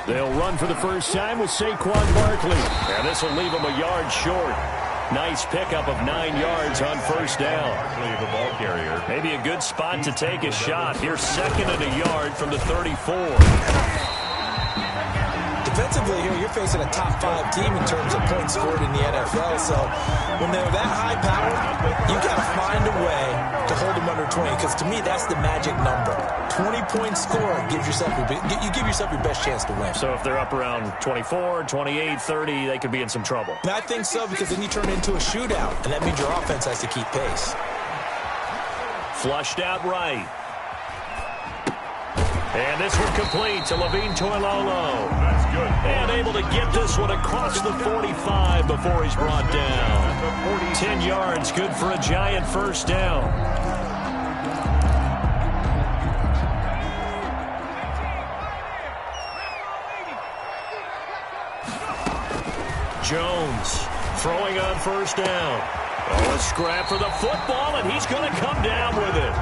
They'll run for the first time with Saquon Barkley. And this will leave him a yard short. Nice pickup of 9 yards on first down. Barkley, the ball carrier. Maybe a good spot to take a shot. Here's 2nd and a yard from the 34. Defensively here, you're facing a top 5 team in terms of points scored in the NFL. So when they're that high powered, you got to find a way to hold them under 20. Because to me, that's the magic number. 20-point score gives yourself you give yourself your best chance to win. So if they're up around 24, 28, 30, they could be in some trouble. And I think so, because then you turn it into a shootout, and that means your offense has to keep pace. Flushed out right. And this one complete to Levine Toilolo. That's good. And able to get this one across the 45 before he's brought down. 10 yards, good for a Giant first down. Jones throwing on first down. Oh, a scrap for the football, and he's going to come down with it.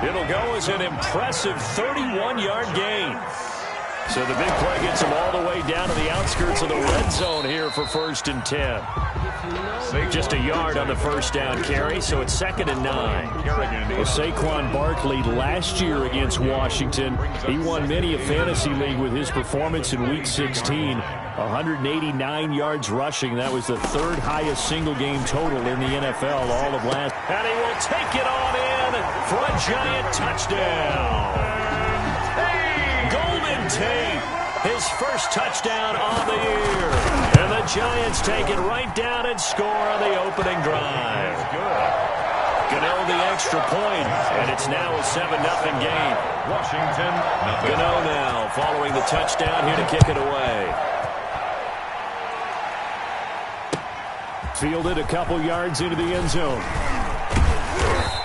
It'll go as an impressive 31-yard gain. So the big play gets him all the way down to the outskirts of the red zone here for 1st and 10. Just a yard on the first down carry, so it's 2nd and 9. Well, Saquon Barkley last year against Washington, he won many a fantasy league with his performance in Week 16. 189 yards rushing. That was the 3rd highest single-game total in the NFL all of last. And he will take it on in for a Giant touchdown. Golden Tate, his first touchdown on the year. And the Giants take it right down and score on the opening drive. Gano the extra point, and it's now a 7-0 game. Washington, nothing. Gano now following the touchdown here to kick it away. Fielded a couple yards into the end zone.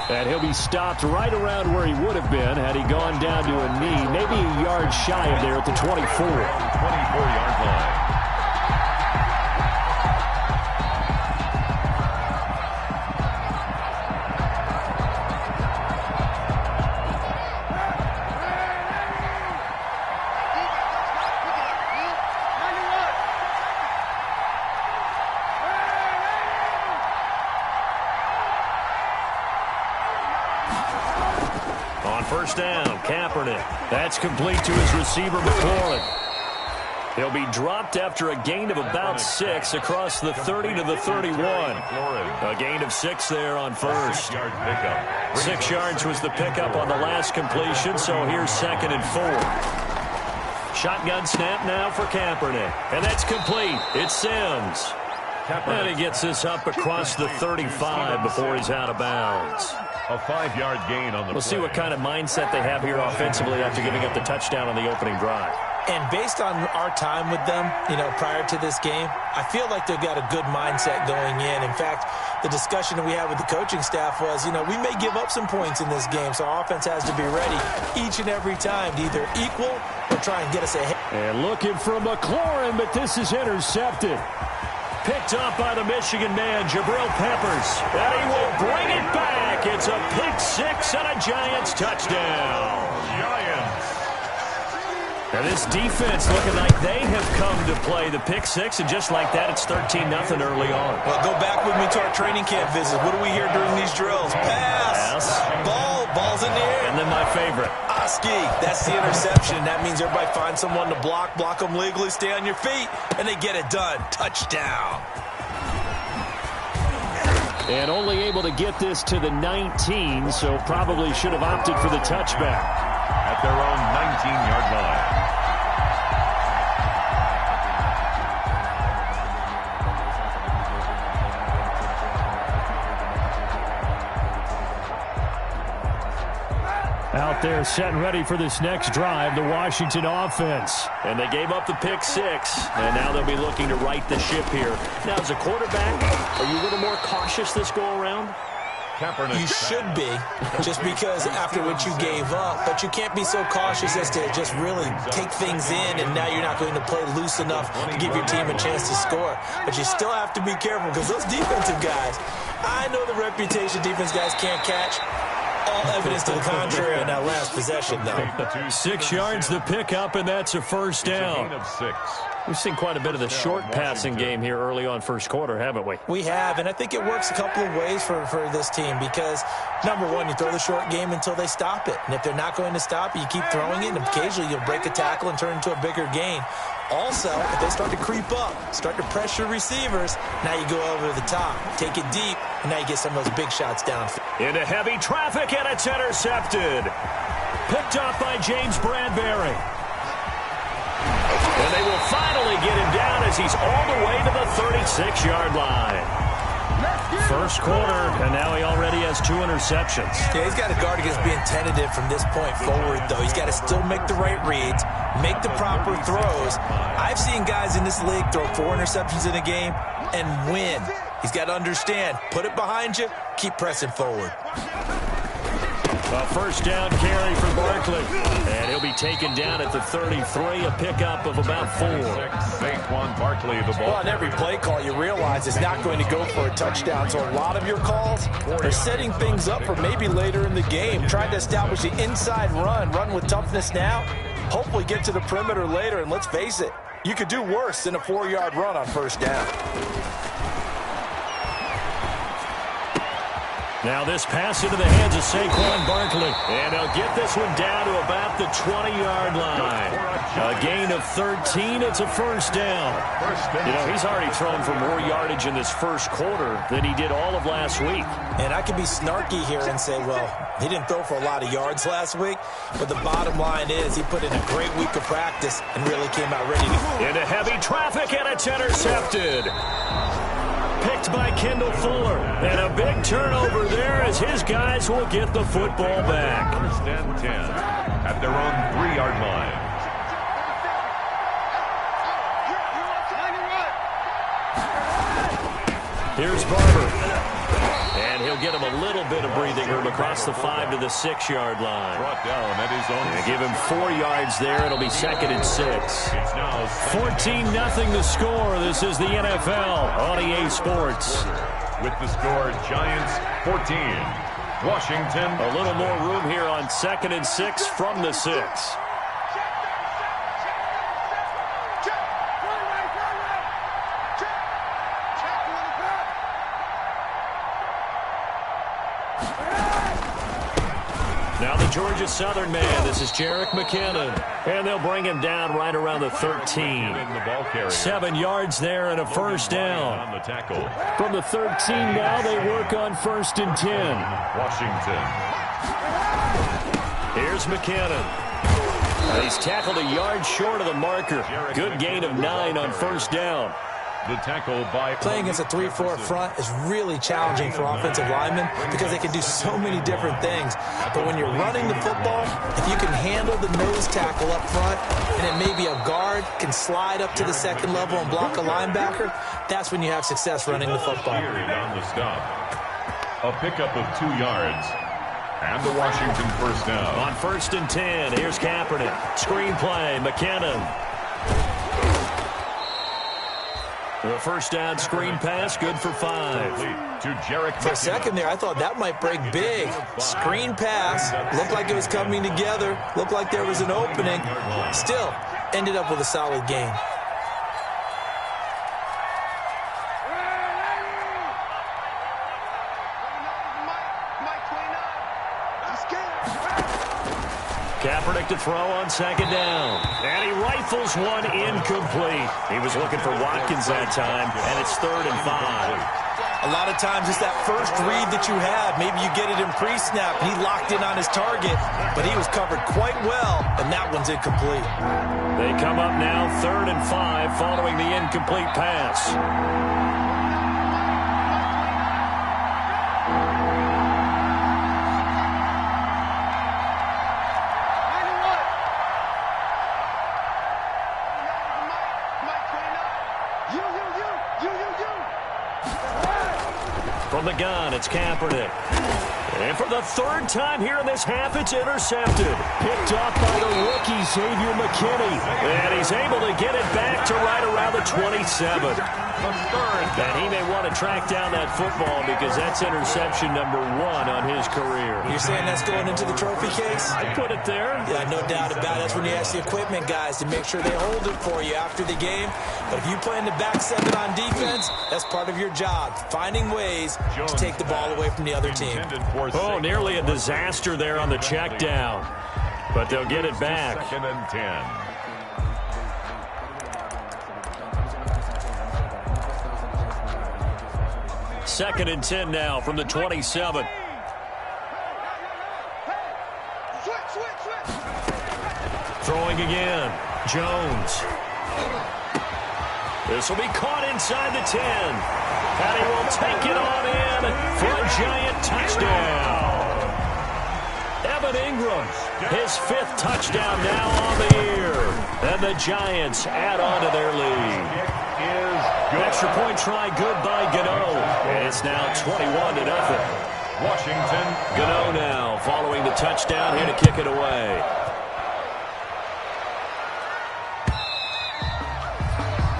And he'll be stopped right around where he would have been had he gone down to a knee, maybe a yard shy of there at the 24. 24-yard line. First down, Kaepernick. That's complete to his receiver, McLaurin. He'll be dropped after a gain of about 6 across the 30 to the 31. A gain of 6 there on first. 6 yards was the pickup on the last completion, so here's 2nd and 4. Shotgun snap now for Kaepernick. And that's complete. It's Sims. And he gets this up across the 35 before he's out of bounds. A 5-yard gain on the We'll see what kind of mindset they have here offensively after giving up the touchdown on the opening drive. And based on our time with them, prior to this game, I feel like they've got a good mindset going in. In fact, the discussion that we had with the coaching staff was, we may give up some points in this game, so our offense has to be ready each and every time to either equal or try and get us ahead. And looking for McLaurin, but this is intercepted. Picked up by the Michigan man, Jabril Peppers. And he will bring it back. It's a pick 6 and a Giants touchdown. Giants. Now this defense looking like they have come to play the pick 6, and just like that, it's 13-0 early on. Well, go back with me to our training camp visit. What do we hear during these drills? Pass. Ball's in the air. And then my favorite. Oski, that's the interception. That means everybody finds someone to block them legally, stay on your feet, and they get it done. Touchdown. And only able to get this to the 19, so probably should have opted for the touchback. At their own 19-yard line. Out there set and ready for this next drive, the Washington offense. And they gave up the pick 6, and now they'll be looking to right the ship here. Now, as a quarterback, are you a little more cautious this go-around? You should be, just because after what you gave up. But you can't be so cautious as to just really take things in, and now you're not going to play loose enough to give your team a chance to score. But you still have to be careful, because those defensive guys, I know the reputation defense guys can't catch All evidence to the contrary in that last possession, though. 6 yards the pickup, and that's a first down. Of 6. We've seen quite a bit of the short passing game here early on first quarter, haven't we? We have, and I think it works a couple of ways for this team because, number one, you throw the short game until they stop it. And if they're not going to stop it, you keep throwing it, and occasionally you'll break a tackle and turn it into a bigger gain. Also, if they start to creep up, start to pressure receivers, now you go over the top, take it deep, and now you get some of those big shots down. Into heavy traffic, and it's intercepted. Picked up by James Bradbury. And they will finally get him down as he's all the way to the 36-yard line. First quarter, and now he already has 2 interceptions. Yeah, he's got to guard against being tentative from this point forward, though. He's got to still make the right reads, make the proper throws. I've seen guys in this league throw 4 interceptions in a game and win. He's got to understand, put it behind you, keep pressing forward. A first down carry for Barkley. And he'll be taken down at the 33, a pickup of about 4. Saquon Barkley, the ball. Well, on every play call, you realize it's not going to go for a touchdown. So a lot of your calls are setting things up for maybe later in the game. Trying to establish the inside run with toughness now. Hopefully get to the perimeter later. And let's face it, you could do worse than a 4-yard run on first down. Now this pass into the hands of Saquon Barkley. And he'll get this one down to about the 20-yard line. A gain of 13. It's a first down. You know, he's already thrown for more yardage in this first quarter than he did all of last week. And I could be snarky here and say, well, he didn't throw for a lot of yards last week. But the bottom line is he put in a great week of practice and really came out ready to. Into heavy traffic, and it's intercepted. Picked by Kendall Fuller. And a big turnover there as his guys will get the football back. First and 10 at their own 3-yard line. Here's Barber. And he'll get him a little bit of breathing room across the 5 to the 6-yard line. Brought down at his own. They give him 4 yards there. It'll be 2nd and 6. 14-0 the score. This is the NFL on EA Sports. With the score, Giants 14. Washington. A little more room here on 2nd and 6 from the 6. Now the Georgia Southern man. This is Jerick McKinnon. And they'll bring him down right around the 13. 7 yards there and a first down. From the 13 now they work on 1st and 10. Washington. Here's McKinnon. He's tackled a yard short of the marker. Good gain of 9 on first down. The tackle by playing against a 3-4 front is really challenging for offensive linemen because they can do so many different things. But when you're running the football, if you can handle the nose tackle up front and then maybe a guard can slide up to the 2nd level and block a linebacker, that's when you have success running the football. On the stop. A pickup of 2 yards. And the Washington first down. On 1st and 10, here's Kaepernick. Screen play, McKinnon. The first down screen pass, good for 5. To Jerick. For a second there, I thought that might break big. Screen pass, looked like it was coming together, looked like there was an opening. Still, ended up with a solid gain. Kaepernick to throw on 2nd down. And he rifles one incomplete. He was looking for Watkins that time, and it's 3rd and 5. A lot of times it's that first read that you have. Maybe you get it in pre-snap. He locked in on his target, but he was covered quite well, and that one's incomplete. They come up now 3rd and 5 following the incomplete pass. From the gun, it's Kaepernick. And for the third time here in this half, it's intercepted. Picked off by the rookie, Xavier McKinney. And he's able to get it back to right around the 27. And he may want to track down that football because that's interception number 1 on his career. You're saying that's going into the trophy case? I put it there. Yeah, no doubt about it. That's when you ask the equipment guys to make sure they hold it for you after the game. But if you play in the back 7 on defense, that's part of your job, finding ways to take the ball away from the other team. Oh, nearly a disaster there on the check down. But they'll get it back. 2nd and 10. Second and 10 now from the 27. Throwing again. Jones. This will be caught inside the 10. And he will take it on in for a giant touchdown. Evan Ingram, his 5th touchdown now on the year. And the Giants add on to their lead. Extra point try good by Gano. And it's now 21-0. Washington. Gano now following the touchdown here to kick it away.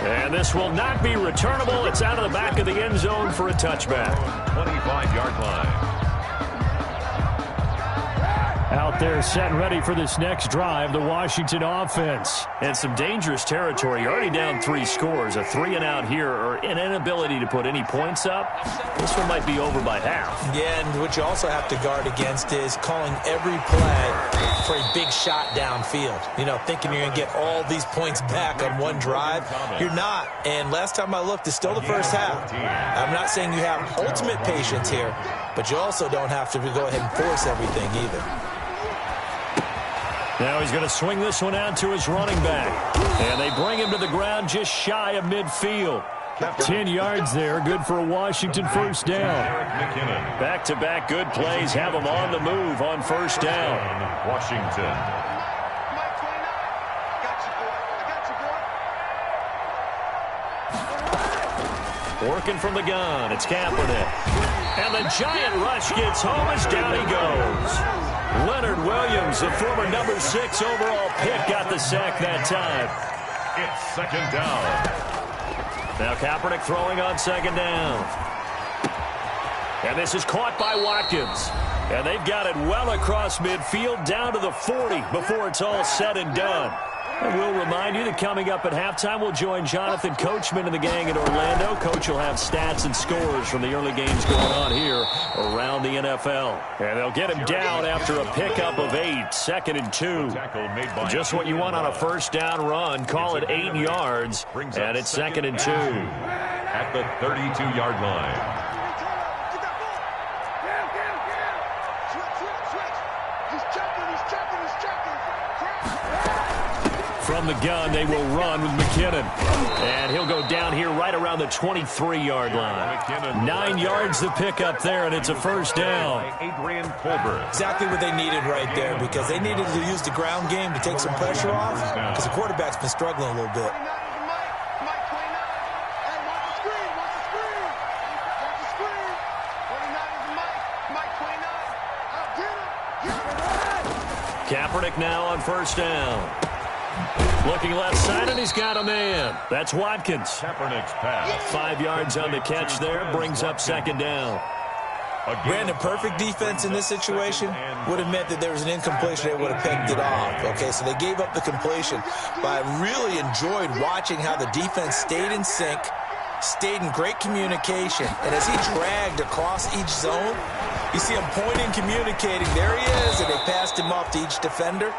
And this will not be returnable. It's out of the back of the end zone for a touchback. 25-yard line. Out there set and ready for this next drive, the Washington offense. And some dangerous territory. You're already down 3 scores. A 3-and-out here or an inability to put any points up. This one might be over by half. Yeah, and what you also have to guard against is calling every play for a big shot downfield. You know, thinking you're going to get all these points back on one drive. You're not. And last time I looked, it's still the first half. I'm not saying you have ultimate patience here, but you also don't have to go ahead and force everything either. Now he's going to swing this one out to his running back. And they bring him to the ground just shy of midfield. 10 yards there, good for a Washington first down. Back-to-back good plays have them on the move on first down. Washington. Working from the gun, it's Kaepernick. And the giant rush gets home as down he goes. Leonard Williams, the former number 6 overall pick, got the sack that time. It's 2nd down. Now Kaepernick throwing on 2nd down. And this is caught by Watkins. And they've got it well across midfield down to the 40 before it's all said and done. And we'll remind you that coming up at halftime, we'll join Jonathan Coachman and the gang in Orlando. Coach will have stats and scores from the early games going on here around the NFL. And they'll get him down after a pickup of 8, 2nd and 2. Just what you want on a first down run. Call it 8 yards, and it's 2nd and 2. At the 32-yard line. From the gun, they will run with McKinnon. And he'll go down here right around the 23-yard line. 9 yards to pick up there, and it's a first down. Exactly what they needed right there, because they needed to use the ground game to take some pressure off, because the quarterback's been struggling a little bit. Kaepernick now on first down. Looking left side, and he's got a man. That's Watkins. Kaepernick's pass. 5 yards on the catch there, brings up 2nd down. Brandon, perfect defense in this situation would have meant that there was an incompletion. They would have picked it off. Okay, so they gave up the completion. But I really enjoyed watching how the defense stayed in sync, stayed in great communication. And as he dragged across each zone, you see him pointing, communicating. There he is, and they passed him off to each defender.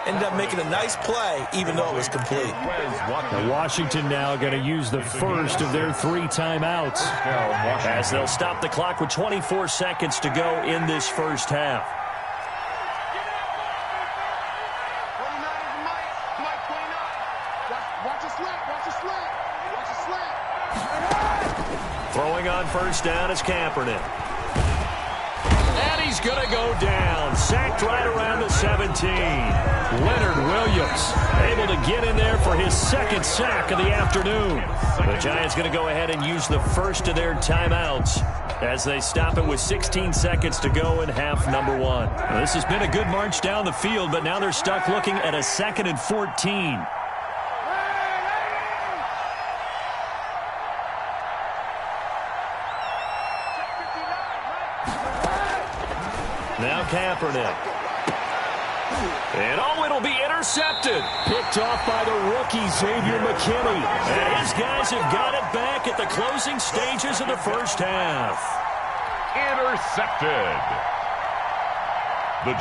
Ended up making a nice play, even though it was complete. Now Washington now going to use the first of their 3 timeouts as they'll stop the clock with 24 seconds to go in this first half. Throwing on first down is Kaepernick. And he's going to go down. Sacked right around the 17. Leonard Williams able to get in there for his second sack of the afternoon. The Giants going to go ahead and use the first of their timeouts as they stop it with 16 seconds to go in half number one. Well, this has been a good march down the field, but now they're stuck looking at a 2nd and 14. Now Kaepernick. And it'll be intercepted. Picked off by the rookie, Xavier McKinney. And his guys have got it back at the closing stages of the first half. Intercepted. The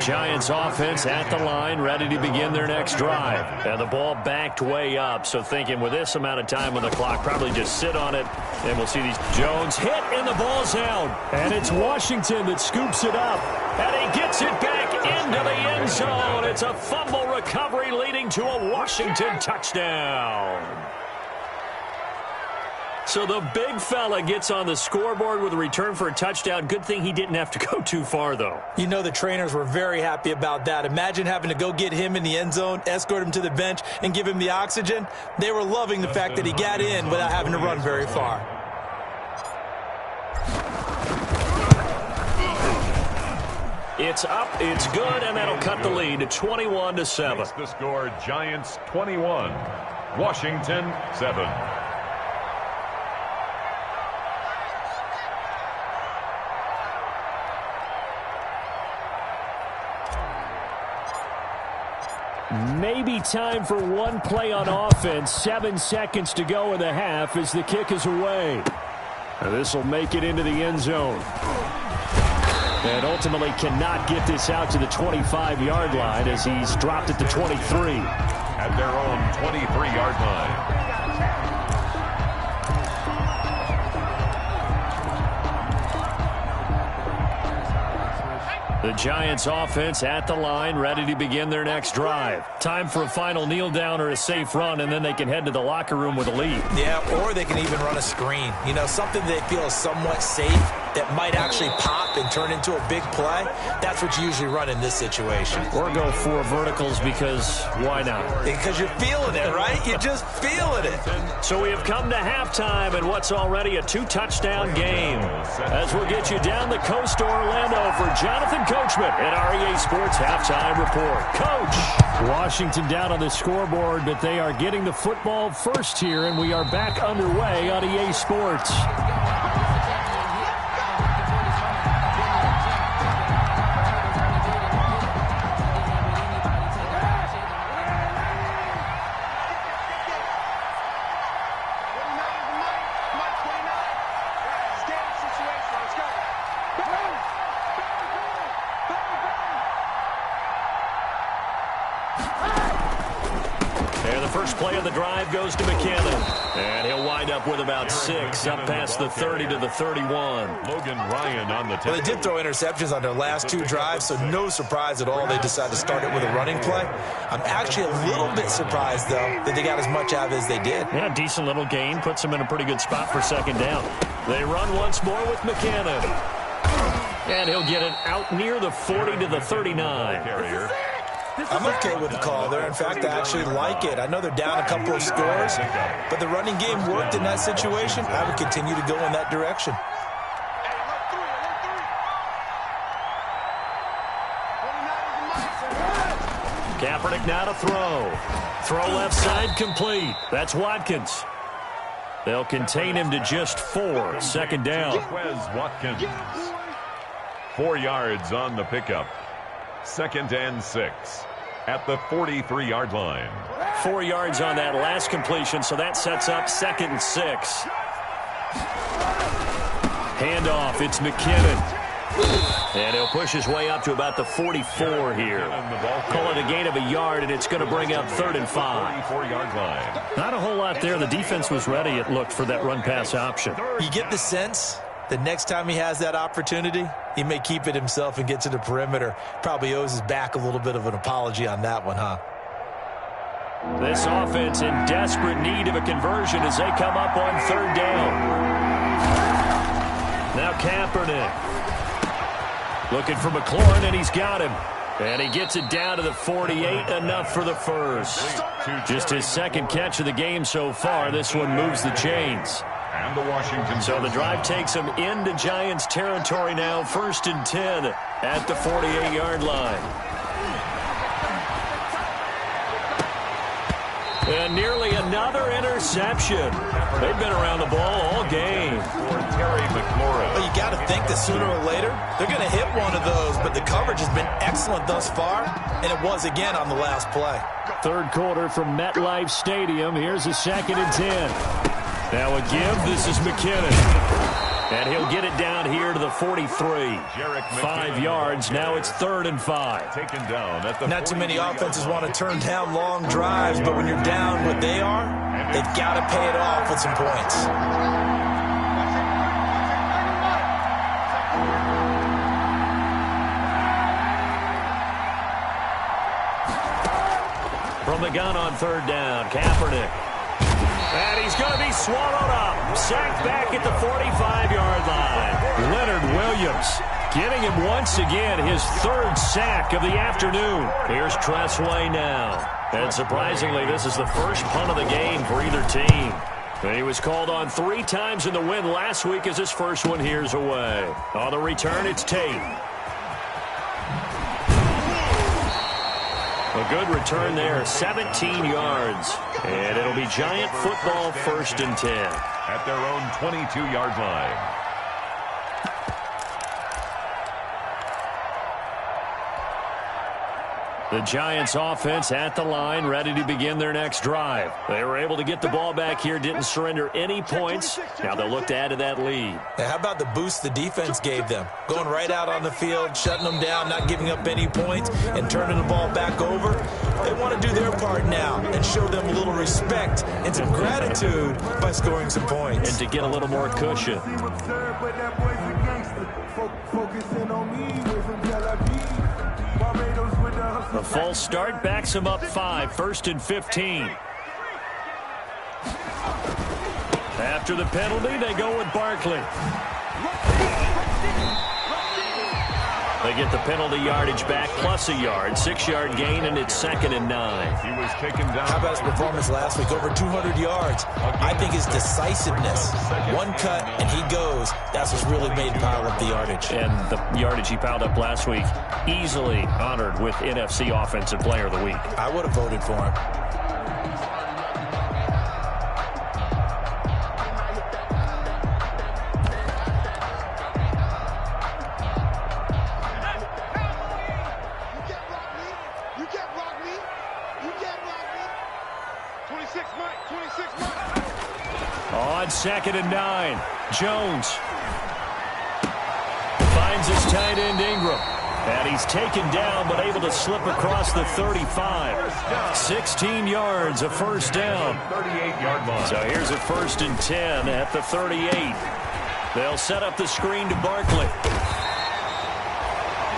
Giants offense at the line, ready to begin their next drive. And the ball backed way up, so thinking with this amount of time on the clock, probably just sit on it, and we'll see these. Jones hit, and the ball's out. And it's Washington that scoops it up. And he gets it back into the end zone. It's a fumble recovery leading to a Washington touchdown. So the big fella gets on the scoreboard with a return for a touchdown. Good thing he didn't have to go too far, though. You know the trainers were very happy about that. Imagine having to go get him in the end zone, escort him to the bench, and give him the oxygen. They were loving the fact that he got in without having to run very far. It's up, it's good, and that'll cut the lead to 21-7. Makes the score Giants 21, Washington 7. Maybe time for one play on offense. 7 seconds to go in the half as the kick is away. This will make it into the end zone. And ultimately cannot get this out to the 25-yard line as he's dropped it to 23. At their own 23-yard line. The Giants offense at the line, ready to begin their next drive. Time for a final kneel down or a safe run, and then they can head to the locker room with a lead. Yeah, or they can even run a screen. You know, something they feel is somewhat safe that might actually pop and turn into a big play. That's what you usually run in this situation. Or go for verticals because why not? Because you're feeling it, right? You're just feeling it. So we have come to halftime in what's already a 2-touchdown game. As we'll get you down the coast to Orlando for Jonathan Coachman at our EA Sports Halftime Report. Coach! Washington down on the scoreboard, but they are getting the football first here, and we are back underway on EA Sports. Play of the drive goes to McKinnon. And he'll wind up with about 6, up past the 30 to the 31. Logan Ryan on the 10. Well, they did throw interceptions on their last 2 drives, so no surprise at all they decided to start it with a running play. I'm actually a little bit surprised, though, that they got as much out of it as they did. Yeah, decent little gain. Puts them in a pretty good spot for second down. They run once more with McKinnon. And he'll get it out near the 40 to the 39. I'm okay with the call there. In fact, I actually like it. I know they're down a couple of scores, but the running game worked in that situation. I would continue to go in that direction. Kaepernick now to throw. Throw left side complete. That's Watkins. They'll contain him to just 4. Second down. Wes Watkins. 4 yards on the pickup. 2nd and 6 at the 43-yard line. 4 yards on that last completion, so that sets up 2nd and 6. Handoff, it's McKinnon. And he'll push his way up to about the 44 here. Call it a gain of a yard, and it's going to bring up 3rd and 5. 44-yard line. Not a whole lot there. The defense was ready, it looked, for that run-pass option. You get the sense the next time he has that opportunity, he may keep it himself and get to the perimeter. Probably owes his back a little bit of an apology on that one, huh? This offense in desperate need of a conversion as they come up on 3rd down. Now Kaepernick. Looking for McLaurin, and he's got him. And he gets it down to the 48, enough for the first. Just his second catch of the game so far. This one moves the chains. And the Washington. So the drive takes him into Giants territory now. 1st and 10 at the 48-yard line. And nearly another interception. They've been around the ball all game. Well, you got to think that sooner or later they're going to hit one of those, but the coverage has been excellent thus far, and it was again on the last play. Third quarter from MetLife Stadium. Here's a 2nd and 10. Now a give. This is McKinnon. And he'll get it down here to the 43. 5 yards. Now it's 3rd and 5. Taken down at the Not too many offenses want to turn down long drives, but when you're down what they are, they've got to pay it off with some points. From the gun on 3rd down, Kaepernick. And he's going to be swallowed up. Sacked back at the 45-yard line. Leonard Williams getting him once again his 3rd sack of the afternoon. Here's Tressway now. And surprisingly, this is the first punt of the game for either team. And he was called on 3 times in the win last week as his first one here's away. On the return, it's Tate. A good return there, 17 yards. And it'll be Giant football 1st and 10. At their own 22-yard line. The Giants offense at the line, ready to begin their next drive. They were able to get the ball back here, didn't surrender any points. Now they'll look to add to that lead. And how about the boost the defense gave them? Going right out on the field, shutting them down, not giving up any points, and turning the ball back over. They want to do their part now and show them a little respect and some gratitude by scoring some points. And to get a little more cushion. A false start backs him up 5, 1st and 15. After the penalty, they go with Barkley. They get the penalty yardage back plus a yard. 6-yard gain, and it's 2nd and 9. He was taken down. How about his performance last week? Over 200 yards. I think his decisiveness. One cut, and he goes. That's what's really made pile up the yardage. And the yardage he piled up last week, easily honored with NFC Offensive Player of the Week. I would have voted for him. On 2nd and 9, Jones finds his tight end Ingram. And he's taken down but able to slip across the 35. 16 yards, a 1st down. 38-yard line. So here's a 1st and 10 at the 38. They'll set up the screen to Barkley.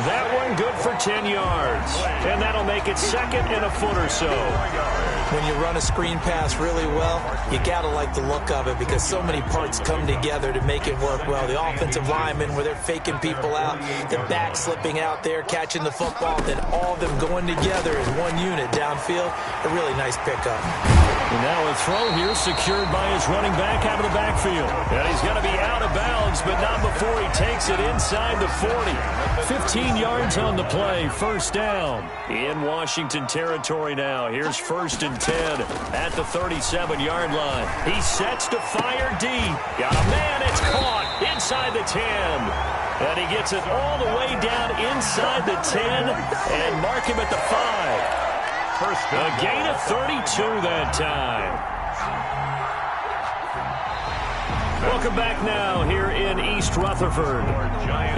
That one good for 10 yards. And that'll make it 2nd and a foot or so. When you run a screen pass really well, you got to like the look of it because so many parts come together to make it work well. The offensive linemen where they're faking people out, the back slipping out there, catching the football, then all of them going together as one unit downfield. A really nice pickup. And now a throw here secured by his running back out of the backfield. And he's going to be out of bounds, but not before he takes it inside the 40. 15 yards on the play, 1st down. In Washington territory now. Here's 1st and 10 at the 37-yard line. He sets to fire deep. Got a man, it's caught inside the 10. And he gets it all the way down inside the 10 and mark him at the 5. A gain of 32 that time. Welcome back now here in East Rutherford.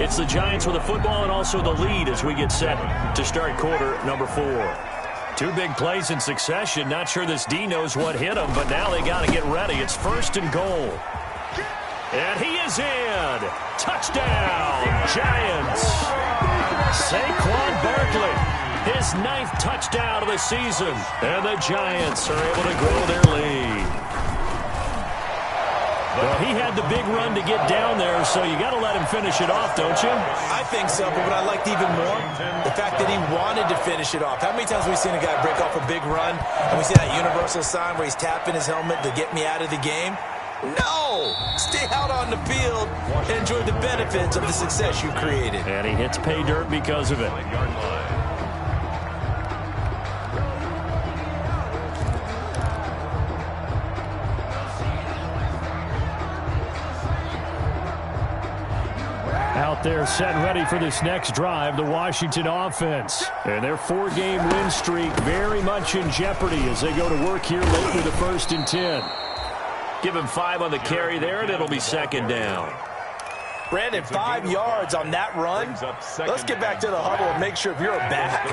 It's the Giants with the football and also the lead as we get set to start quarter number 4. 2 big plays in succession. Not sure this D knows what hit him, but now they got to get ready. It's 1st and goal. And he is in. Touchdown, Giants. Saquon Barkley. His 9th touchdown of the season. And the Giants are able to grow their lead. Well, he had the big run to get down there, so you got to let him finish it off, don't you? I think so, but what I liked even more, the fact that he wanted to finish it off. How many times have we seen a guy break off a big run, and we see that universal sign where he's tapping his helmet to get me out of the game? No! Stay out on the field and enjoy the benefits of the success you created. And he hits pay dirt because of it. Out there set ready for this next drive, the Washington offense. And their 4-game win streak very much in jeopardy as they go to work here late with the 1st and 10. Give him 5 on the carry there, and it'll be 2nd down. Brandon, 5 yards on that run. Let's get back to the huddle and make sure if you're a back,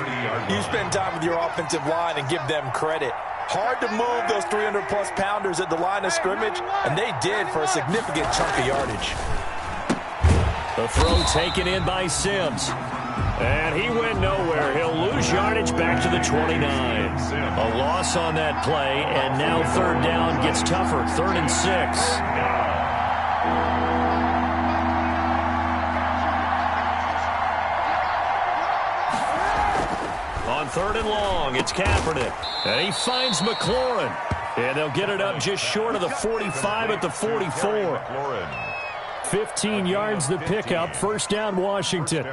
you spend time with your offensive line and give them credit. Hard to move those 300-plus pounders at the line of scrimmage, and they did for a significant chunk of yardage. The throw taken in by Sims. And he went nowhere. He'll lose yardage back to the 29. A loss on that play, and now 3rd down gets tougher. 3rd and 6. On 3rd and long, it's Kaepernick. And he finds McLaurin. And they'll get it up just short of the 45 at the 44. 15 yards the pickup. 1st down, Washington.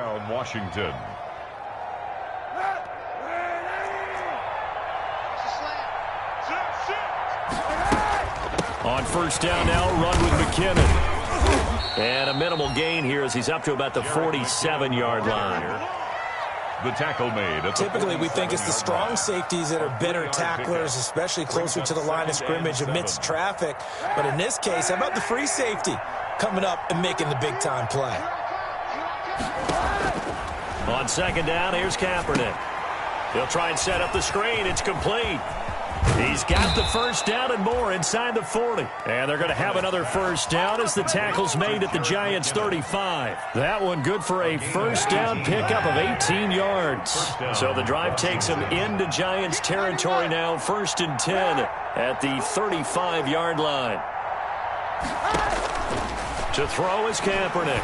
On 1st down now, run with McKinnon. And a minimal gain here as he's up to about the 47-yard line. The tackle made. Typically, we think it's the strong safeties that are better tacklers, especially closer to the line of scrimmage amidst traffic. But in this case, how about the free safety coming up and making the big-time play? On 2nd down, here's Kaepernick. He'll try and set up the screen. It's complete. He's got the 1st down and more inside the 40. And they're going to have another 1st down as the tackle's made at the Giants' 35. That one good for a 1st down pickup of 18 yards. So the drive takes him into Giants territory now. 1st and 10 at the 35-yard line. To throw is Kaepernick.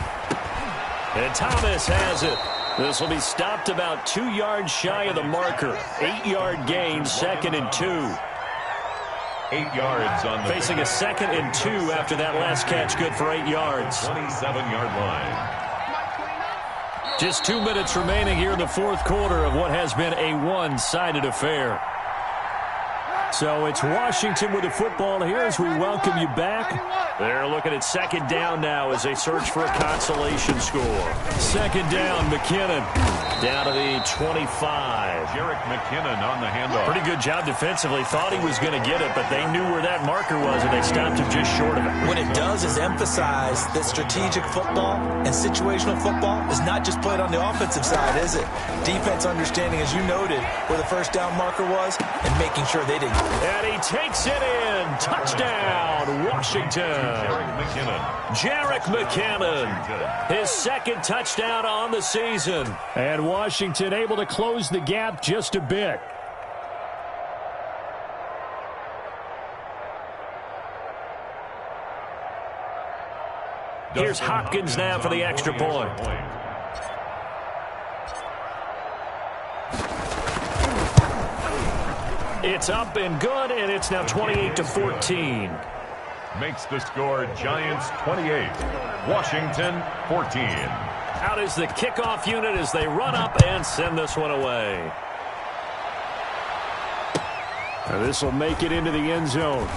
And Thomas has it. This will be stopped about 2 yards shy of the marker. 8-yard gain, 2nd and 2. 8 yards on the facing a 2nd and 2 after that last catch, good for 8 yards. 27-yard line. Just 2 minutes remaining here in the 4th quarter of what has been a one-sided affair. So it's Washington with the football here as we welcome you back. They're looking at 2nd down now as they search for a consolation score. 2nd down, McKinnon down to the 25. Jerick McKinnon on the handoff. Pretty good job defensively. Thought he was going to get it, but they knew where that marker was, and they stopped him just short of it. What it does is emphasize that strategic football and situational football is not just played on the offensive side, is it? Defense understanding, as you noted, where the 1st down marker was and making sure they didn't. And he takes it in. Touchdown, Washington. Jerick McKinnon. His 2nd touchdown on the season. And Washington able to close the gap just a bit. Here's Hopkins now for the extra point. It's up and good, and it's now 28-14. Makes the score Giants 28, Washington 14. Out is the kickoff unit as they run up and send this one away. This will make it into the end zone.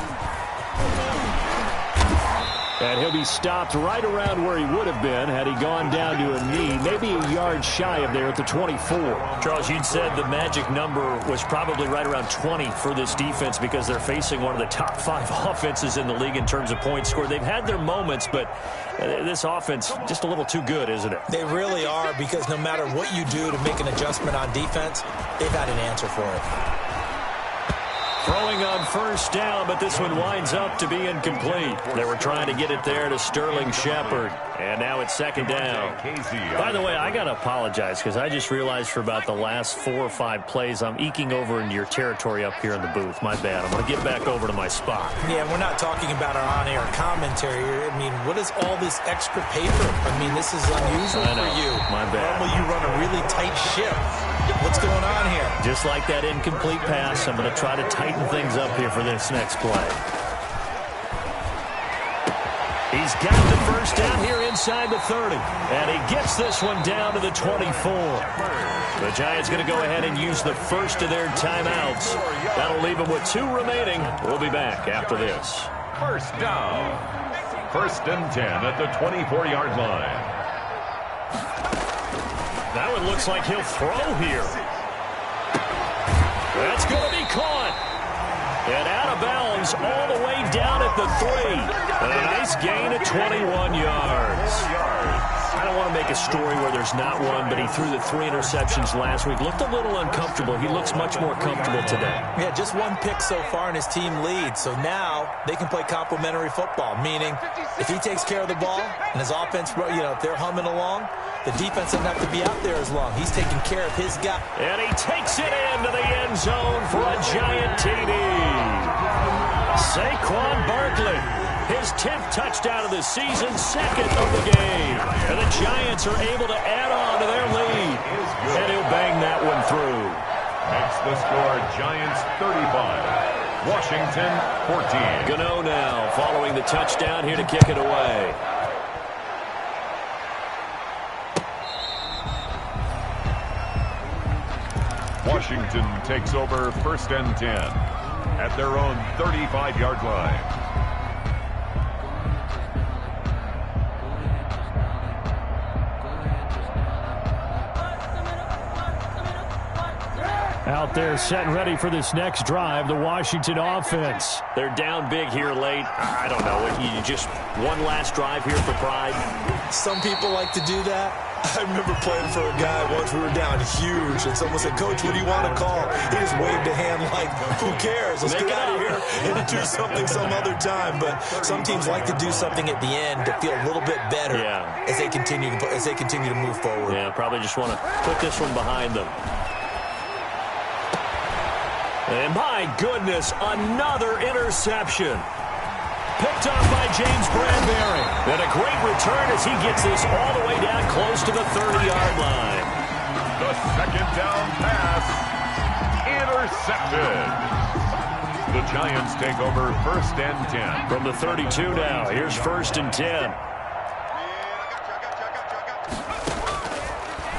And he'll be stopped right around where he would have been had he gone down to a knee, maybe a yard shy of there at the 24. Charles, you'd said the magic number was probably right around 20 for this defense because they're facing one of the top 5 offenses in the league in terms of points scored. They've had their moments, but this offense just a little too good, isn't it? They really are, because no matter what you do to make an adjustment on defense, they've got an answer for it. Throwing on first down, but this one winds up to be incomplete. They were trying to get it there to Sterling Shepard. And now it's second down. By the way, I got to apologize because I just realized for about the last 4 or 5 plays, I'm eking over into your territory up here in the booth. My bad. I'm going to get back over to my spot. Yeah, we're not talking about our on-air commentary here. I mean, what is all this extra paper? I mean, this is unusual for you. My bad. Normally you run a really tight ship. What's going on here? Just like that incomplete pass, I'm going to try to tighten things up here for this next play. He's got the first down here inside the 30. And he gets this one down to the 24. The Giants going to go ahead and use the first of their timeouts. That'll leave them with 2 remaining. We'll be back after this. First down. 1st and 10 at the 24-yard line. Now it looks like he'll throw here. That's going to be caught. And out of bounds all the way down at the 3. And a nice gain of 21 yards. I don't want to make a story where there's not one, but he threw the 3 interceptions last week. Looked a little uncomfortable. He looks much more comfortable today. Yeah, just 1 pick so far and his team leads. So now they can play complementary football, meaning if he takes care of the ball and his offense, if they're humming along, the defense doesn't have to be out there as long. He's taking care of his guy. And he takes it into the end zone for a giant TD. Saquon Barkley, his 10th touchdown of the season, 2nd of the game. And the Giants are able to add on to their lead. And he'll bang that one through. Makes the score Giants 35, Washington 14. Gano now following the touchdown here to kick it away. Washington takes over 1st and 10 at their own 35-yard line. Out there set and ready for this next drive, the Washington offense. They're down big here late. I don't know. You just one last drive here for pride. Some people like to do that. I remember playing for a guy once. We were down huge, and someone said, "Coach, what do you want to call?" He just waved a hand like, "Who cares? Let's get out of here and do something some other time." But some teams like to do something at the end to feel a little bit better as they continue to move forward. Yeah, probably just want to put this one behind them. And my goodness, another interception. Picked off by James Bradbury. And a great return as he gets this all the way down close to the 30-yard line. The 2nd down pass intercepted. The Giants take over 1st and 10. From the 32 now, here's 1st and 10.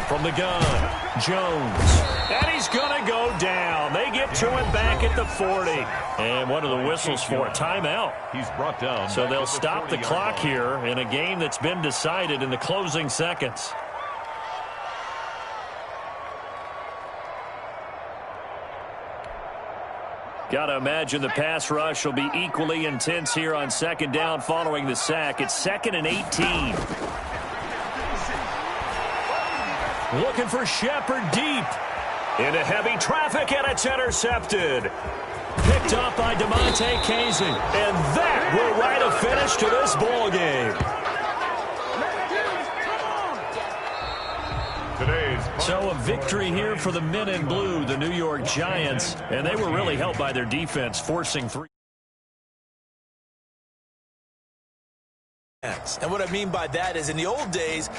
From the gun, Jones. And he's going to go down. They get to him back at the 40. And what are the whistles for? Timeout. He's brought down. So they'll stop the clock here in a game that's been decided in the closing seconds. Got to imagine the pass rush will be equally intense here on 2nd down following the sack. It's 2nd and 18. Looking for Shepard deep. Into heavy traffic, and it's intercepted. Picked up by DeMonte Casey. And that will write a finish to this ball game. So a victory here for the men in blue, the New York Giants. And they were really helped by their defense, forcing 3. And what I mean by that is in the old days,